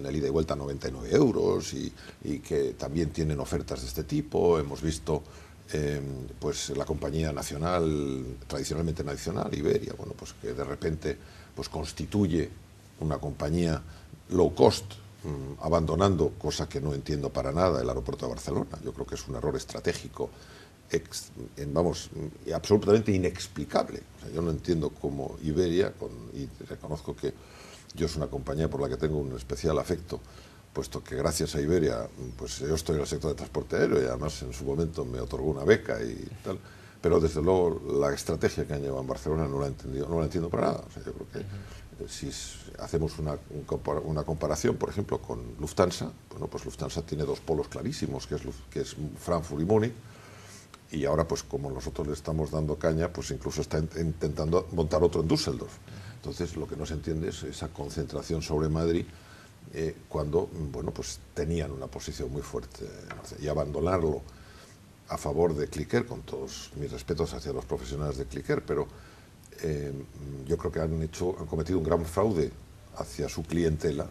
el ida y vuelta a 99 euros y que también tienen ofertas de este tipo. Hemos visto pues la compañía nacional, tradicionalmente nacional, Iberia, bueno, pues que de repente pues constituye una compañía low cost, abandonando, cosa que no entiendo para nada, el aeropuerto de Barcelona. Yo creo que es un error estratégico, absolutamente inexplicable. O sea, yo no entiendo cómo Iberia, y reconozco que yo es una compañía por la que tengo un especial afecto, puesto que gracias a Iberia, pues yo estoy en el sector de transporte aéreo y además en su momento me otorgó una beca y tal, pero desde luego la estrategia que han llevado en Barcelona no la entiendo para nada. O sea, yo creo que si hacemos una comparación, por ejemplo, con Lufthansa, bueno, pues Lufthansa tiene dos polos clarísimos, que es Frankfurt y Múnich, y ahora, pues como nosotros le estamos dando caña, pues incluso está intentando montar otro en Düsseldorf. Entonces, lo que no se entiende es esa concentración sobre Madrid, cuando, bueno, pues tenían una posición muy fuerte, y abandonarlo a favor de Clicker, con todos mis respetos hacia los profesionales de Clicker, pero yo creo que han cometido un gran fraude hacia su clientela,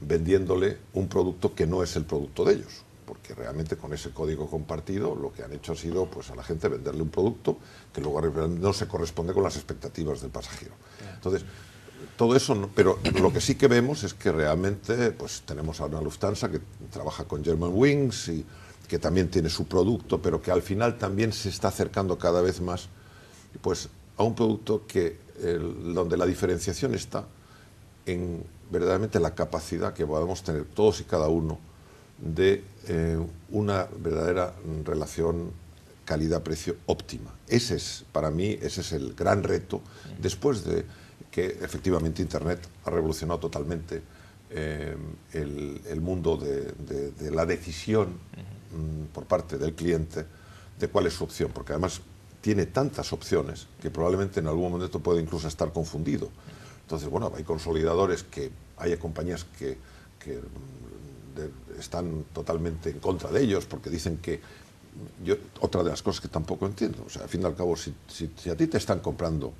vendiéndole un producto que no es el producto de ellos, porque realmente con ese código compartido lo que han hecho ha sido, pues, a la gente venderle un producto que luego no se corresponde con las expectativas del pasajero. Entonces, todo eso, no, pero lo que sí que vemos es que realmente, pues, tenemos ahora una Lufthansa que trabaja con Germanwings y que también tiene su producto, pero que al final también se está acercando cada vez más, pues, a un producto donde la diferenciación está en verdaderamente la capacidad que podemos tener todos y cada uno de una verdadera relación calidad-precio óptima. Para mí, ese es el gran reto, después de que efectivamente Internet ha revolucionado totalmente el mundo de la decisión por parte del cliente de cuál es su opción, porque además tiene tantas opciones que probablemente en algún momento puede incluso estar confundido. Entonces, bueno, hay consolidadores, hay compañías que están totalmente en contra de ellos, porque dicen que... otra de las cosas que tampoco entiendo, o sea, al fin y al cabo, si a ti te están comprando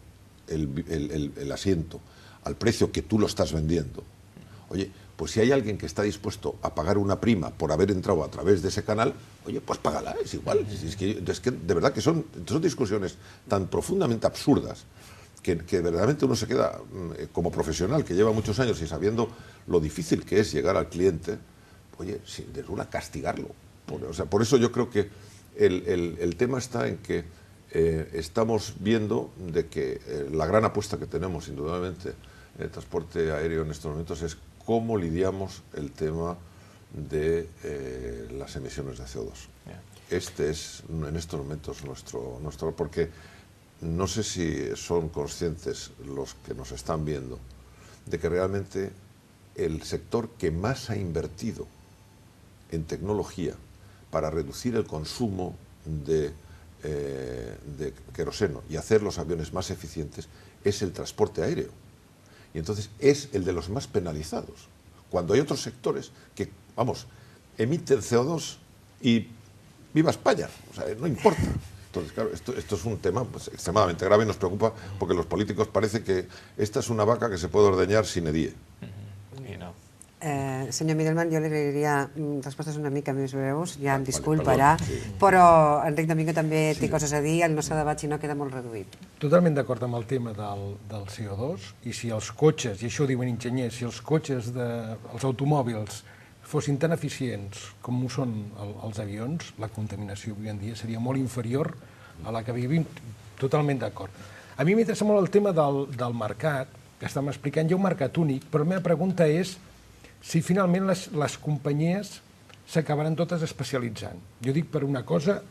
el asiento al precio que tú lo estás vendiendo, oye, pues si hay alguien que está dispuesto a pagar una prima por haber entrado a través de ese canal, oye, pues págala, es igual. Es que de verdad que son discusiones tan profundamente absurdas que verdaderamente uno se queda, como profesional que lleva muchos años y sabiendo lo difícil que es llegar al cliente, oye, de una castigarlo. Por eso yo creo que el tema está en que estamos viendo de que la gran apuesta que tenemos, indudablemente, en el transporte aéreo en estos momentos es cómo lidiamos el tema de las emisiones de CO2. Este es, en estos momentos, nuestro... Porque no sé si son conscientes los que nos están viendo de que realmente el sector que más ha invertido en tecnología para reducir el consumo de queroseno y hacer los aviones más eficientes es el transporte aéreo. Y entonces es el de los más penalizados, cuando hay otros sectores que, vamos, emiten CO2 y viva España, o sea, no importa. Entonces, claro, esto es un tema, pues, extremadamente grave y nos preocupa porque los políticos parece que esta es una vaca que se puede ordeñar sin edie. Senyor Midelman, jo li agrairia respostes una mica més breus, ja em disculparà, però Enric Domingo també té coses a dir, el nostre debat, si no, queda molt reduït. Totalment d'acord amb el tema del CO2, i si els cotxes, i això ho diuen enginyers, si els cotxes, els automòbils, fossin tan eficients com ho són els avions, la contaminació avui en dia seria molt inferior a la que vivim. Totalment d'acord. A mi m'interessa molt el tema del mercat, que estàvem explicant. Hi ha un mercat únic, però la meva pregunta és si finalment les companyies s'acabaran totes especialitzant. Jo dic per una cosa,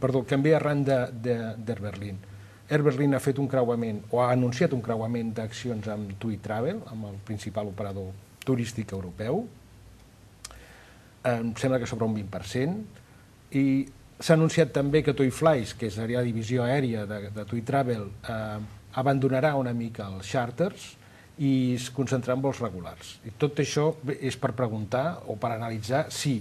perdó, que em ve arran d'Air Berlin. Air Berlin ha fet un creuament, o ha anunciat un creuament d'accions amb TUI Travel, amb el principal operador turístic europeu. Em sembla que sobre un 20%, i s'ha anunciat també que TUI Flies, que seria la divisió aèria de TUI Travel, abandonarà una mica els charters i es concentrarà en vols regulars. I tot això és per preguntar o per analitzar si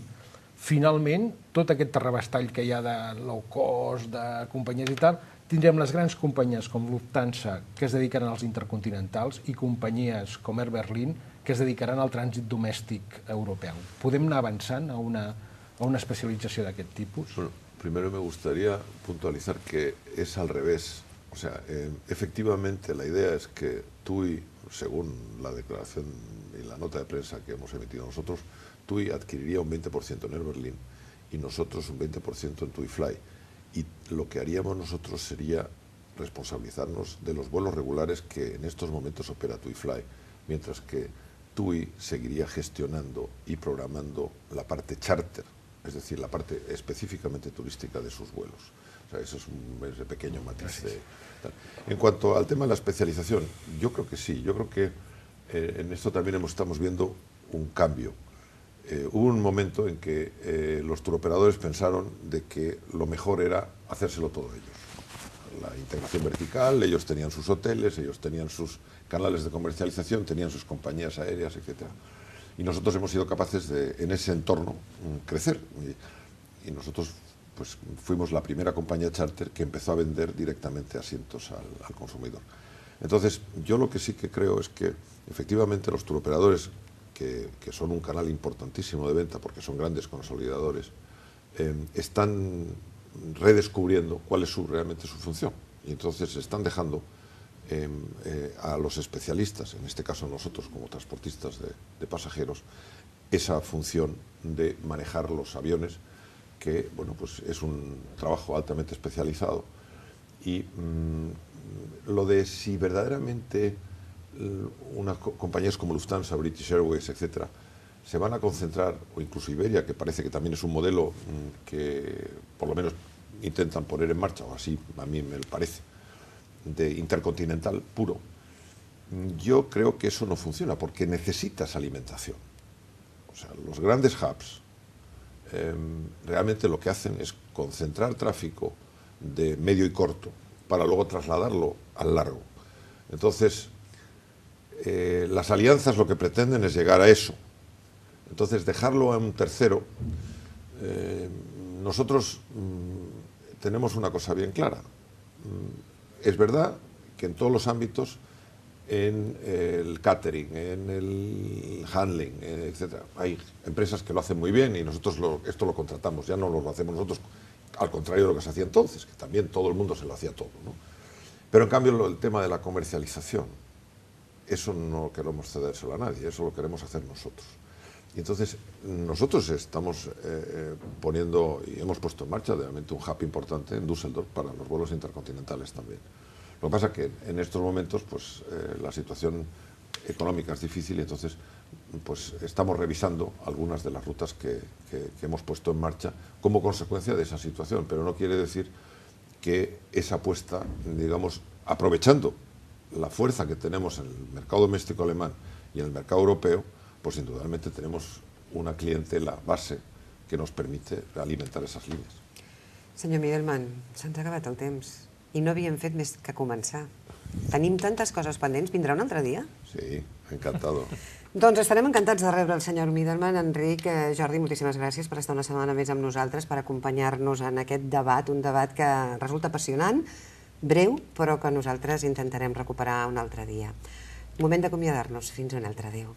finalment tot aquest terrabastall que hi ha de low cost, de companyies i tal, tindrem les grans companyies com Lufthansa, que es dedicaran als intercontinentals, i companyies com Air Berlin, que es dedicaran al trànsit domèstic europeu. Podem anar avançant a una especialització d'aquest tipus? Bueno, primero me gustaría puntualizar que es al revés. O sea, efectivamente la idea es que TUI, según la declaración y la nota de prensa que hemos emitido nosotros, TUI adquiriría un 20% en Air Berlin y nosotros un 20% en TUI Fly. Y lo que haríamos nosotros sería responsabilizarnos de los vuelos regulares que en estos momentos opera TUI Fly, mientras que TUI seguiría gestionando y programando la parte charter, es decir, la parte específicamente turística de sus vuelos. O sea, eso es un pequeño matiz. En cuanto al tema de la especialización, yo creo que sí, yo creo que en esto también estamos viendo un cambio. Hubo un momento en que los turoperadores pensaron de que lo mejor era hacérselo todo ellos. La integración vertical, ellos tenían sus hoteles, ellos tenían sus canales de comercialización, tenían sus compañías aéreas, etc. Y nosotros hemos sido capaces de, en ese entorno, crecer. Y nosotros pues, fuimos la primera compañía charter que empezó a vender directamente asientos al consumidor. Entonces, yo lo que sí que creo es que, efectivamente, los turoperadores, que son un canal importantísimo de venta porque son grandes consolidadores, están redescubriendo cuál es realmente su función. Y entonces están dejando a los especialistas, en este caso nosotros como transportistas de pasajeros, esa función de manejar los aviones, que bueno, pues es un trabajo altamente especializado. Y lo de si verdaderamente unas compañías como Lufthansa, British Airways, etcétera, se van a concentrar, o incluso Iberia, que parece que también es un modelo que por lo menos intentan poner en marcha, o así a mí me parece, de intercontinental puro, yo creo que eso no funciona, porque necesitas alimentación. O sea, los grandes hubs realmente lo que hacen es concentrar tráfico de medio y corto para luego trasladarlo al largo. Entonces, las alianzas lo que pretenden es llegar a eso. Entonces, dejarlo a un tercero, nosotros tenemos una cosa bien clara. Es verdad que en todos los ámbitos, en el catering, en el handling, etcétera, hay empresas que lo hacen muy bien y nosotros esto lo contratamos, ya no lo hacemos nosotros, al contrario de lo que se hacía entonces, que también todo el mundo se lo hacía todo, ¿no? Pero en cambio el tema de la comercialización, eso no queremos cedérselo a nadie, eso lo queremos hacer nosotros. Y entonces nosotros estamos poniendo y hemos puesto en marcha realmente un hub importante en Düsseldorf para los vuelos intercontinentales también. Lo que pasa es que en estos momentos pues, la situación económica es difícil y entonces pues, estamos revisando algunas de las rutas que hemos puesto en marcha como consecuencia de esa situación, pero no quiere decir que esa apuesta, digamos, aprovechando la fuerza que tenemos en el mercado doméstico alemán y en el mercado europeo, pues indudablemente tenemos una clientela base que nos permite alimentar esas líneas. Senyor Midelman, se'ns ha acabat el temps i no havíem fet més que començar. Tenim tantes coses pendents, vindrà un altre dia? Sí, encantado. Doncs estarem encantats de rebre el senyor Midelman. Enric, Jordi, moltíssimes gràcies per estar una setmana més amb nosaltres, per acompanyar-nos en aquest debat, un debat que resulta apassionant, breu, però que nosaltres intentarem recuperar un altre dia. Moment d'acomiadar-nos. Fins un altre. Adéu.